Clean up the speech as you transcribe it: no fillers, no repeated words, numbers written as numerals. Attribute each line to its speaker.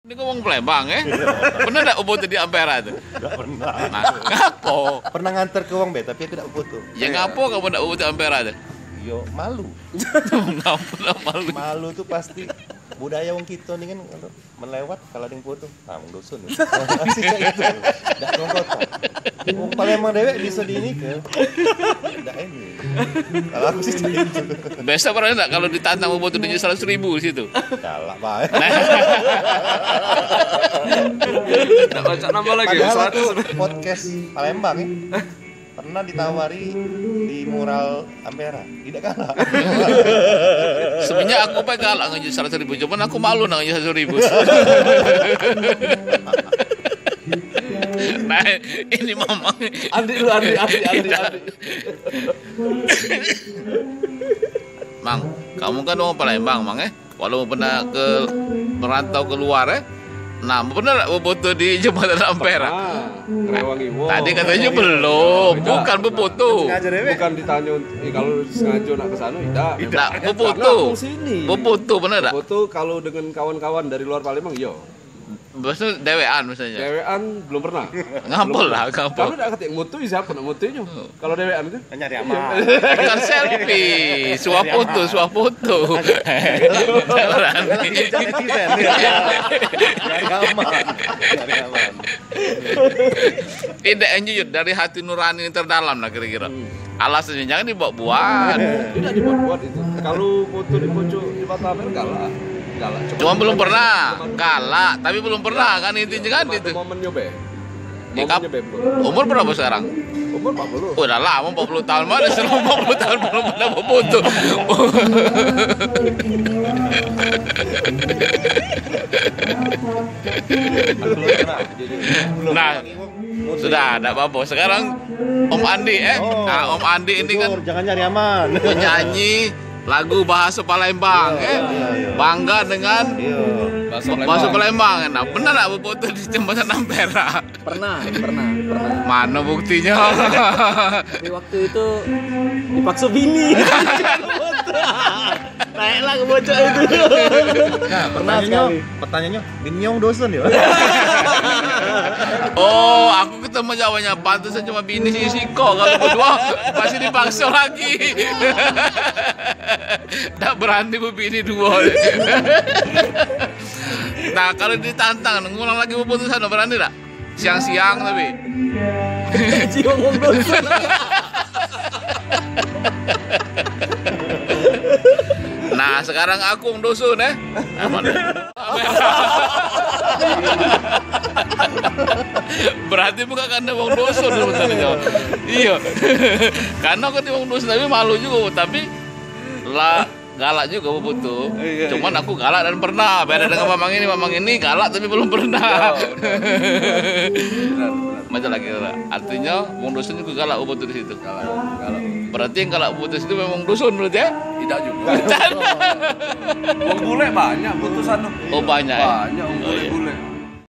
Speaker 1: Ini ngomong Palembang ya? Pernah enggak foto di Ampera tuh?
Speaker 2: Enggak pernah.
Speaker 1: Nah, ngapo?
Speaker 2: Pernah nganter ke Wong Be, tapi tidak foto.
Speaker 1: Ya ngapo kamu enggak foto di Ampera tuh?
Speaker 2: Yo malu.
Speaker 1: Ngapo enggak malu?
Speaker 2: Malu tuh pasti budaya wong kita nih kan kalau melewat kalau ada yang foto, wong dosun. Masih kayak gitu. Enggak wong kota. Wong Palembang dewek bisa di ini ke. Enggak ini. Kalau aku sih kayak gitu.
Speaker 1: Biasa pernah enggak kalau ditantang mau foto di 100.000 di situ?
Speaker 2: Galak bae.
Speaker 3: Enggak baca nama lagi.
Speaker 2: Padahal tuh podcast Palembang ya. Pernah ditawari di mural Ampera, tidak kalah.
Speaker 1: Sebenarnya aku pengen kalah ngajak 100.000, cuman aku malu ngajak 100.000. Nah, ini mamang.
Speaker 3: Andi dulu, Andi.
Speaker 1: Mang, kamu kan orang Palembang, Mang ya? Walaupun pernah merantau keluar ya? Nah, benar nggak foto di jembatan Ampera?
Speaker 3: Rewangi.
Speaker 1: Tadi katanya belum, bukan befoto.
Speaker 3: Bukan ditanya kalau sengaja nak ke sana, tidak.
Speaker 1: Tidak, befoto.
Speaker 3: Sini.
Speaker 1: Befoto benar enggak?
Speaker 3: Foto kalau dengan kawan-kawan dari luar Palembang, iya.
Speaker 1: Maksudnya dewean misalnya.
Speaker 3: Dewean belum pernah.
Speaker 1: Ngapol lah, ngapol.
Speaker 3: Kamu enggak ketik mutu siapa nak mutunya? Kalau dewean itu
Speaker 2: Nyari aman.
Speaker 1: Kan selfie, suap foto.
Speaker 2: Nyari aman.
Speaker 1: Tidak yang jujur dari hati nurani yang terdalam lah kira-kira. Alasannya jangan dibuat-buat.
Speaker 3: tidak dibuat-buat itu. Kalau foto di pojok di mata Amer galak.
Speaker 1: Cuma belum pernah galak, tapi belum pernah kan intinya kan itu.
Speaker 3: Momen nyobe.
Speaker 1: Umur berapa sekarang?
Speaker 3: Umur 40.
Speaker 1: Udah lama 40 tahun mana selama 40 tahun belum pernah foto. Nah, sudah ada apa-apa. Sekarang Om Andi Nah, Om Andi ini kan
Speaker 2: jangan nyari aman.
Speaker 1: penyanyi lagu bahasa Palembang bangga dengan bahasa Palembang. Nah, benar enggak foto di jembatan Ampera?
Speaker 4: Pernah.
Speaker 1: Mana buktinya?
Speaker 4: Tapi waktu itu dipaksa bini. Naiklah ke bocah itu.
Speaker 2: Nah, pertanyaannya, Binyong dosen ya?
Speaker 1: Oh, aku ketemu jawabannya. Pantesan cuma bini si Siko. Kalau berdua pasti dipaksa lagi. Tak berani bini dua. Nah, kalau ditantang ngulang lagi keputusan berani tak? Siang-siang tapi.
Speaker 4: Jiwa ngomong dosen.
Speaker 1: Nah, sekarang aku yang dosun Berarti bukan karena wong dosun sebenarnya. Iya. Karena aku di wong dosun tapi malu juga, tapi lah galak juga betul. Cuman aku galak dan pernah. Beda dengan mamang ini galak tapi belum pernah. Macam lagi artinya wong dosun juga galak betul di situ. Galak. Berarti yang galak putus itu memang dosun berarti ya?
Speaker 3: Tidak juga. Wong bule banyak putusan.
Speaker 1: Oh banyak.
Speaker 3: Banyak wong bule.